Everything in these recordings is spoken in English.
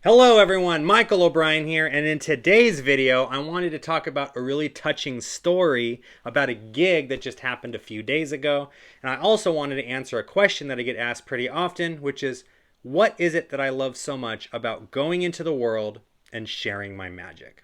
Hello everyone, Michael O'Brien here, and in today's video I wanted to talk about a really touching story about a gig that just happened a few days ago. And I also wanted to answer a question that I get asked pretty often, which is, what is it that I love so much about going into the world and sharing my magic?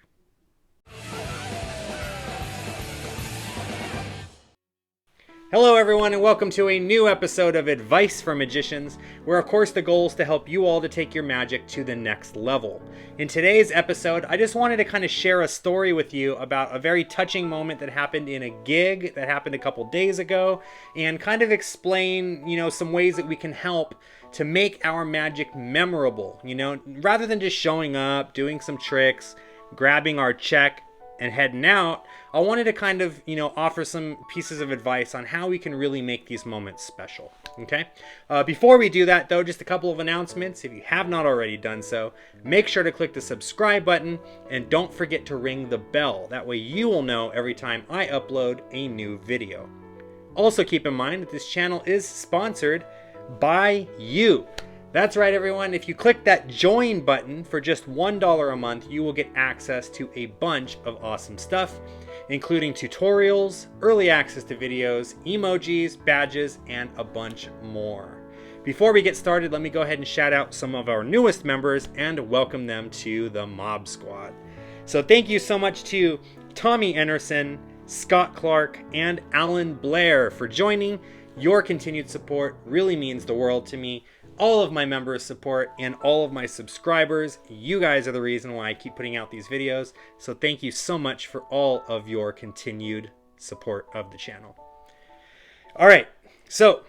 Hello everyone, and welcome to a new episode of Advice for Magicians, where of course the goal is to help you all to take your magic to the next level. In today's episode, I just wanted to kind of share a story with you about a very touching moment that happened in a gig that happened a couple days ago, and kind of explain, some ways that we can help to make our magic memorable, rather than just showing up, doing some tricks, grabbing our check, and heading out. I wanted to kind of, offer some pieces of advice on how we can really make these moments special, okay? Before we do that, though, just a couple of announcements. If you have not already done so, make sure to click the subscribe button, and don't forget to ring the bell. That way you will know every time I upload a new video. Also keep in mind that this channel is sponsored by you. That's right, everyone. If you click that join button for just $1 a month, you will get access to a bunch of awesome stuff, including tutorials, early access to videos, emojis, badges, and a bunch more. Before we get started, let me go ahead and shout out some of our newest members and welcome them to the Mob Squad. So thank you so much to Tommy Anderson, Scott Clark, and Alan Blair for joining. Your continued support really means the world to me. All of my members' support and all of my subscribers, you guys are the reason why I keep putting out these videos. So thank you so much for all of your continued support of the channel. All right, so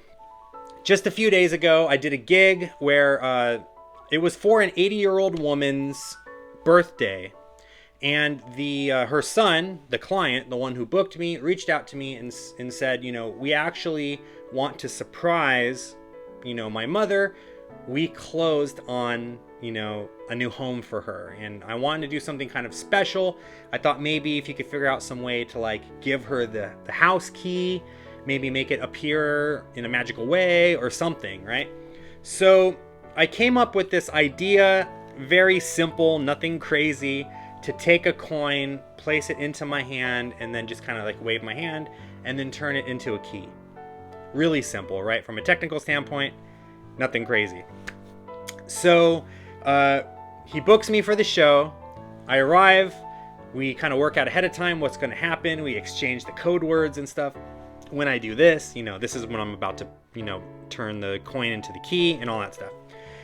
just a few days ago, I did a gig where it was for an 80-year-old woman's birthday. And her son, the client, the one who booked me, reached out to me and said, we actually want to surprise my mother. We closed on, a new home for her, and I wanted to do something kind of special. I thought maybe if you could figure out some way to give her the house key, maybe make it appear in a magical way or something, right? So I came up with this idea, very simple, nothing crazy, to take a coin, place it into my hand, and then just kind of wave my hand and then turn it into a key. Really simple, right? From a technical standpoint, nothing crazy. So he books me for the show. I arrive. We kind of work out ahead of time what's going to happen. We exchange the code words and stuff. When I do this, this is when I'm about to, turn the coin into the key and all that stuff.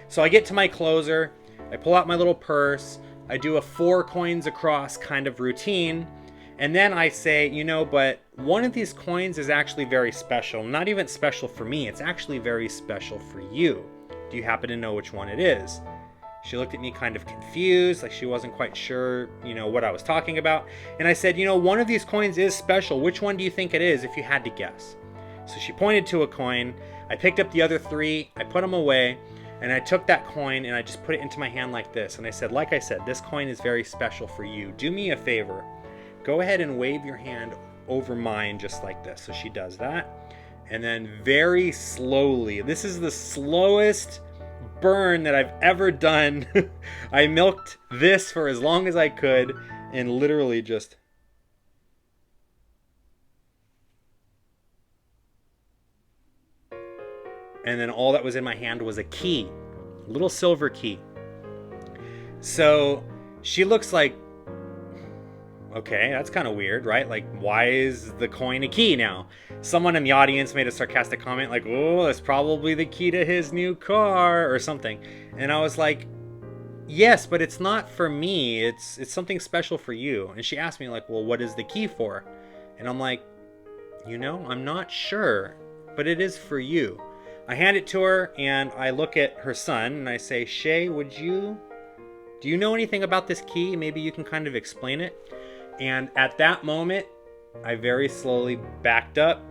So I get to my closer. I pull out my little purse. I do a 4 coins across kind of routine. And then I say, but one of these coins is actually very special. Not even special for me. It's actually very special for you. Do you happen to know which one it is? She looked at me kind of confused, like she wasn't quite sure, what I was talking about. And I said, one of these coins is special. Which one do you think it is if you had to guess? So she pointed to a coin. I picked up the other 3. I put them away. And I took that coin and I just put it into my hand like this. And I said, like I said, this coin is very special for you. Do me a favor. Go ahead and wave your hand over mine just like this. So she does that. And then very slowly, this is the slowest burn that I've ever done. I milked this for as long as I could and literally just... And then all that was in my hand was a key, a little silver key. So she looks like, okay, that's kind of weird, right? Why is the coin a key now? Someone in the audience made a sarcastic comment like, oh, that's probably the key to his new car or something. And I was like, yes, but it's not for me. It's something special for you. And she asked me well, what is the key for? And I'm like, I'm not sure, but it is for you. I hand it to her and I look at her son and I say, Shay, do you know anything about this key? Maybe you can kind of explain it. And at that moment, I very slowly backed up,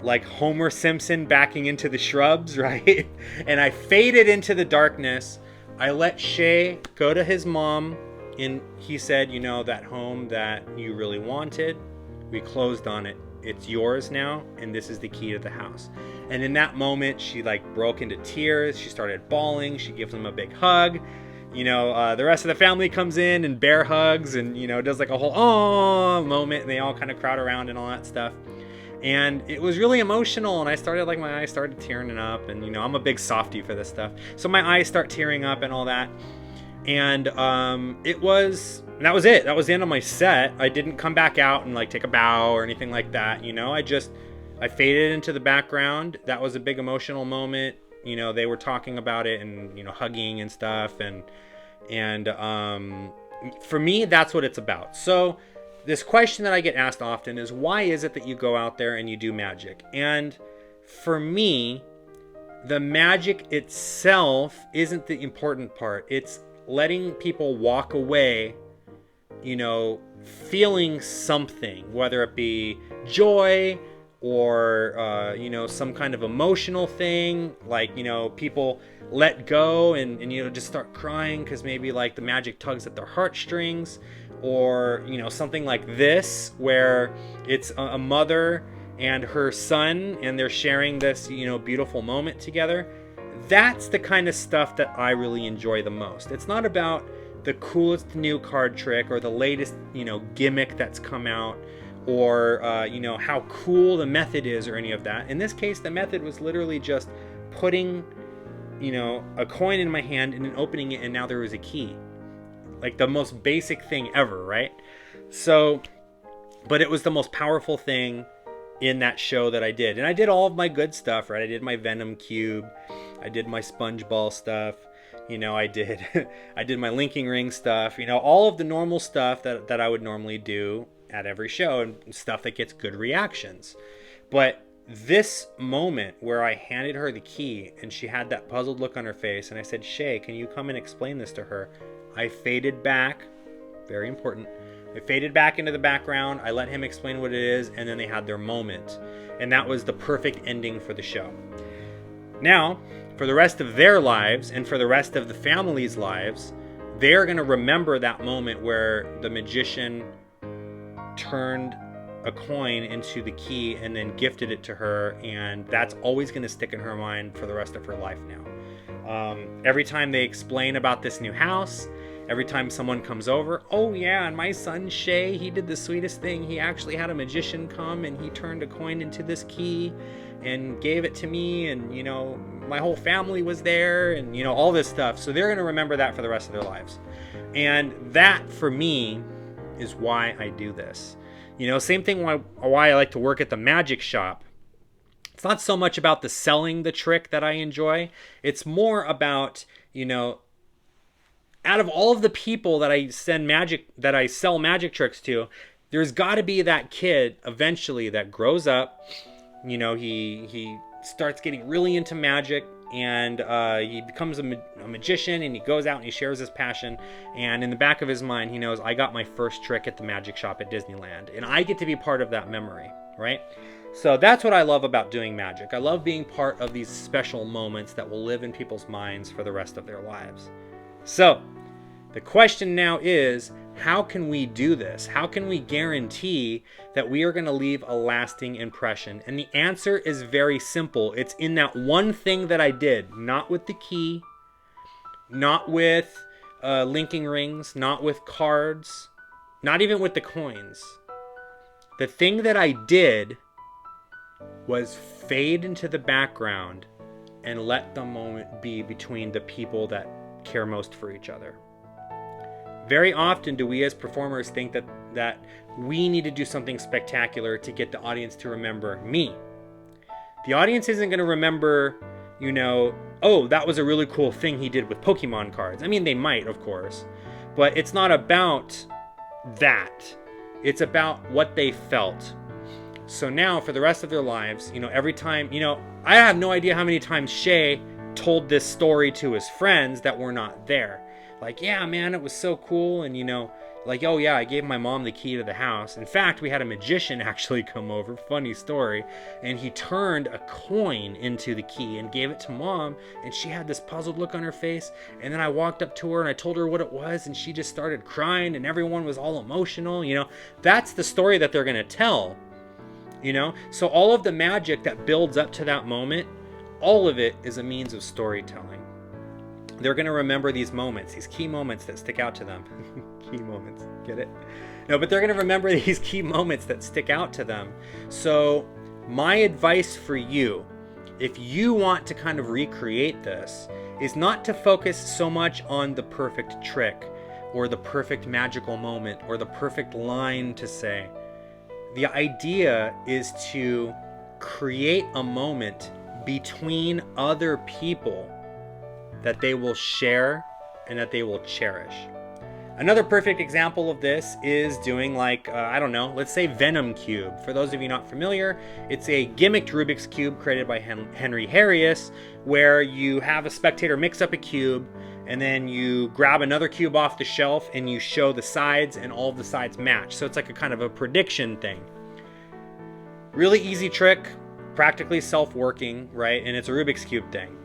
like Homer Simpson backing into the shrubs, right? And I faded into the darkness. I let Shay go to his mom, and he said, that home that you really wanted, we closed on it. It's yours now, and this is the key to the house. And in that moment, she broke into tears. She started bawling. She gives him a big hug. the rest of the family comes in and bear hugs and, does like a whole oh moment, and they all kind of crowd around and all that stuff. And it was really emotional, and I started, my eyes started tearing up, and, I'm a big softie for this stuff. So my eyes start tearing up and all that. And that was it. That was the end of my set. I didn't come back out and take a bow or anything like that. I faded into the background. That was a big emotional moment. They were talking about it and, hugging and stuff. And for me, that's what it's about. So this question that I get asked often is, why is it that you go out there and you do magic? And for me, the magic itself isn't the important part. It's letting people walk away, feeling something, whether it be joy or, some kind of emotional thing, people let go and just start crying because maybe the magic tugs at their heartstrings, or, something like this, where it's a mother and her son and they're sharing this, beautiful moment together. That's the kind of stuff that I really enjoy the most. It's not about the coolest new card trick or the latest, gimmick that's come out, or, how cool the method is or any of that. In this case, the method was literally just putting, a coin in my hand and then opening it, and now there was a key. The most basic thing ever, right? So, but it was the most powerful thing in that show that I did. And I did all of my good stuff, right? I did my Venom Cube. I did my Sponge Ball stuff. I did my linking ring stuff. All of the normal stuff that I would normally do at every show, and stuff that gets good reactions. But this moment where I handed her the key and she had that puzzled look on her face, and I said, Shay, can you come and explain this to her? I faded back, very important. I faded back into the background. I let him explain what it is, and then they had their moment. And that was the perfect ending for the show. Now, for the rest of their lives, and for the rest of the family's lives, they're going to remember that moment where the magician turned a coin into the key and then gifted it to her, and that's always going to stick in her mind for the rest of her life now. Every time they explain about this new house, every time someone comes over, oh yeah, and my son Shay, he did the sweetest thing. He actually had a magician come and he turned a coin into this key and gave it to me, and my whole family was there, and all this stuff. So they're going to remember that for the rest of their lives. And that, for me, is why I do this. Same thing why I like to work at the magic shop. It's not so much about the selling the trick that I enjoy. It's more about, out of all of the people that I sell magic tricks to, there's got to be that kid eventually that grows up. He starts getting really into magic, and he becomes a magician, and he goes out and he shares his passion, and in the back of his mind he knows, I got my first trick at the magic shop at Disneyland, and I get to be part of that memory, right? So that's what I love about doing magic. I love being part of these special moments that will live in people's minds for the rest of their lives. So the question now is, how can we do this? How can we guarantee that we are going to leave a lasting impression? And the answer is very simple. It's in that one thing that I did, not with the key, not with linking rings, not with cards, not even with the coins. The thing that I did was fade into the background and let the moment be between the people that care most for each other. Very often do we as performers think that we need to do something spectacular to get the audience to remember me. The audience isn't going to remember, oh, that was a really cool thing he did with Pokemon cards. I mean, they might, of course, but it's not about that. It's about what they felt. So now, for the rest of their lives, every time, I have no idea how many times Shay told this story to his friends that were not there. Yeah, man, it was so cool. And, oh yeah, I gave my mom the key to the house. In fact, we had a magician actually come over, funny story, and he turned a coin into the key and gave it to mom, and she had this puzzled look on her face. And then I walked up to her and I told her what it was, and she just started crying, and everyone was all emotional. That's the story that they're going to tell. So all of the magic that builds up to that moment, all of it is a means of storytelling. they're going to remember these moments, these key moments that stick out to them. Key moments, get it? No, but they're going to remember these key moments that stick out to them. So my advice for you, if you want to kind of recreate this, is not to focus so much on the perfect trick or the perfect magical moment or the perfect line to say. The idea is to create a moment between other people that they will share and that they will cherish. Another perfect example of this is doing like, I don't know, let's say Venom Cube. For those of you not familiar, it's a gimmicked Rubik's Cube created by Henry Harrius, where you have a spectator mix up a cube, and then you grab another cube off the shelf and you show the sides, and all of the sides match. So it's like a kind of a prediction thing. Really easy trick, practically self-working, right? And it's a Rubik's Cube thing.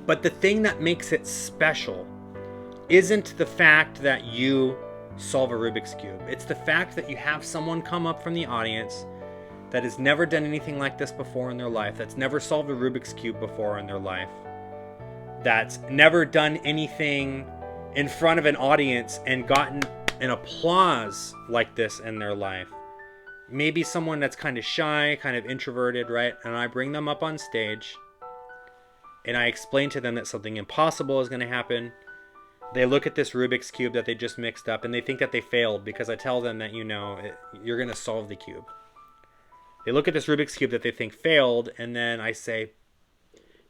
But the thing that makes it special isn't the fact that you solve a Rubik's Cube. It's the fact that you have someone come up from the audience that has never done anything like this before in their life, that's never solved a Rubik's Cube before in their life, that's never done anything in front of an audience and gotten an applause like this in their life. Maybe someone that's kind of shy, kind of introverted, right? And I bring them up on stage and I explain to them that something impossible is going to happen. They look at this Rubik's Cube that they just mixed up and they think that they failed because I tell them that, you know, you're going to solve the cube. They look at this Rubik's Cube that they think failed, and then I say,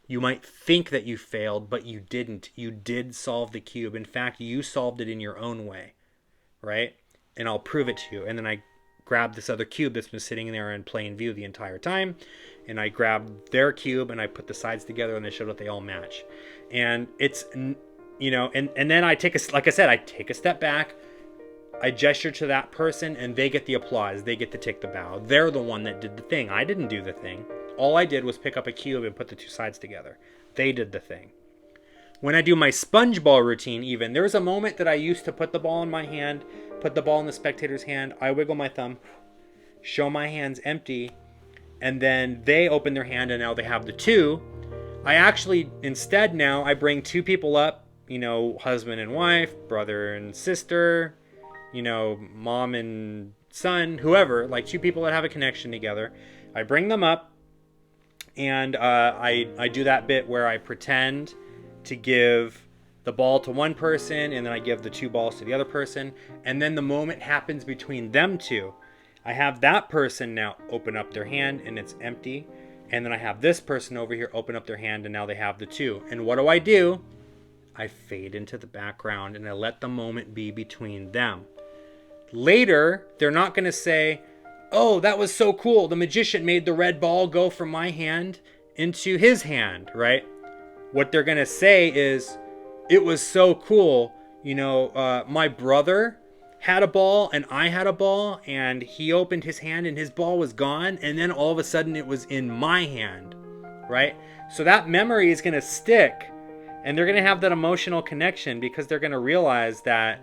you might think that you failed, but you didn't. You did solve the cube. In fact, you solved it in your own way, right? And I'll prove it to you. And then I grab this other cube that's been sitting there in plain view the entire time, and I grab their cube and I put the sides together and I show that they all match. And it's, you know, and then I take like I said, I take a step back, I gesture to that person, and they get the applause. They get to take the bow. They're the one that did the thing. I didn't do the thing. All I did was pick up a cube and put the two sides together. They did the thing. When I do my sponge ball routine even, there's a moment that I used to put the ball in my hand, put the ball in the spectator's hand, I wiggle my thumb, show my hands empty, and then they open their hand and now they have the two. I actually, instead now, I bring two people up, you know, husband and wife, brother and sister, you know, mom and son, whoever, like two people that have a connection together. I bring them up, and I do that bit where I pretend to give the ball to one person, and then I give the two balls to the other person, and then the moment happens between them two. I have that person now open up their hand, and it's empty, and then I have this person over here open up their hand, and now they have the two. And what do? I fade into the background, and I let the moment be between them. Later, they're not going to say, oh, that was so cool, the magician made the red ball go from my hand into his hand, right? What they're going to say is, it was so cool, you know, my brother had a ball and I had a ball, and he opened his hand and his ball was gone, and then all of a sudden it was in my hand, right? So that memory is going to stick, and they're going to have that emotional connection because they're going to realize that,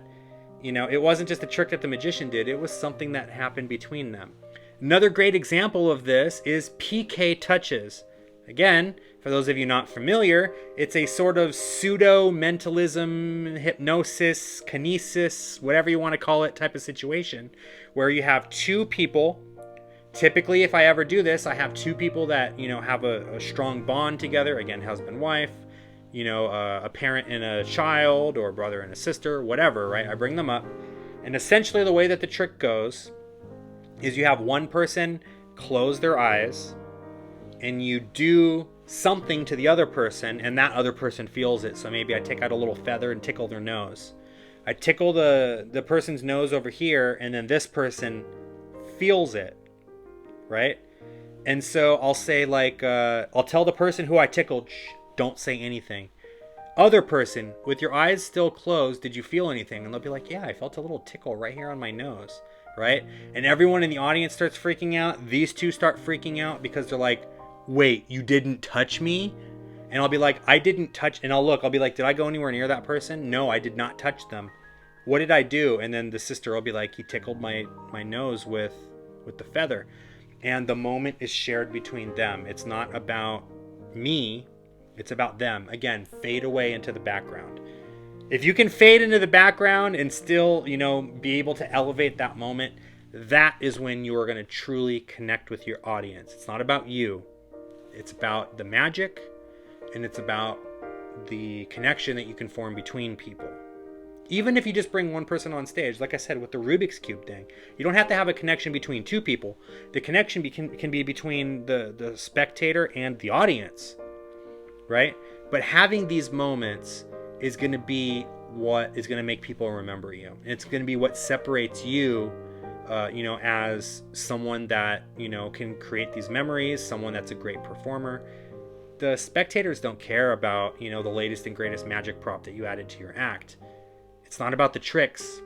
you know, it wasn't just a trick that the magician did, it was something that happened between them. Another great example of this is PK touches. Again, for those of you not familiar, it's a sort of pseudo-mentalism, hypnosis, kinesis, whatever you want to call it, type of situation where you have two people. Typically, if I ever do this, I have two people that, you know, have a strong bond together. Again, husband, wife, you know, a parent and a child, or a brother and a sister, whatever, right? I bring them up. And essentially the way that the trick goes is you have one person close their eyes, and you do something to the other person, and that other person feels it. So maybe I take out a little feather and tickle their nose. I tickle the person's nose over here, and then this person feels it, right? And so I'll say, like, I'll tell the person who I tickled, shh, don't say anything. Other person, with your eyes still closed, did you feel anything? And they'll be like, yeah, I felt a little tickle right here on my nose, right? And everyone in the audience starts freaking out. These two start freaking out because they're like, wait, you didn't touch me? And I'll be like, I didn't touch, and I'll be like, did I go anywhere near that person? No, I did not touch them. What did I do? And then the sister will be like, he tickled my nose with the feather. And the moment is shared between them. It's not about me. It's about them. Again, fade away into the background. If you can fade into the background and still, be able to elevate that moment, that is when you are going to truly connect with your audience. It's not about you. It's about the magic, and it's about the connection that you can form between people. Even if you just bring one person on stage, like I said with the Rubik's Cube thing, you don't have to have a connection between two people. The connection can be between the spectator and the audience, right? But having these moments is going to be what is going to make people remember you. It's going to be what separates you, as someone that, can create these memories, someone that's a great performer. The spectators don't care about, the latest and greatest magic prop that you added to your act. It's not about the tricks.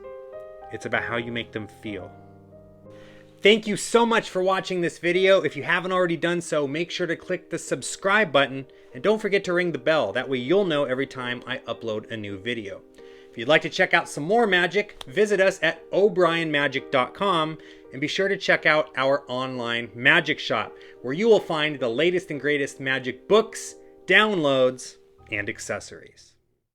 It's about how you make them feel. Thank you so much for watching this video. If you haven't already done so, make sure to click the subscribe button and don't forget to ring the bell. That way you'll know every time I upload a new video. If you'd like to check out some more magic, visit us at o'brienmagic.com and be sure to check out our online magic shop where you will find the latest and greatest magic books, downloads, and accessories.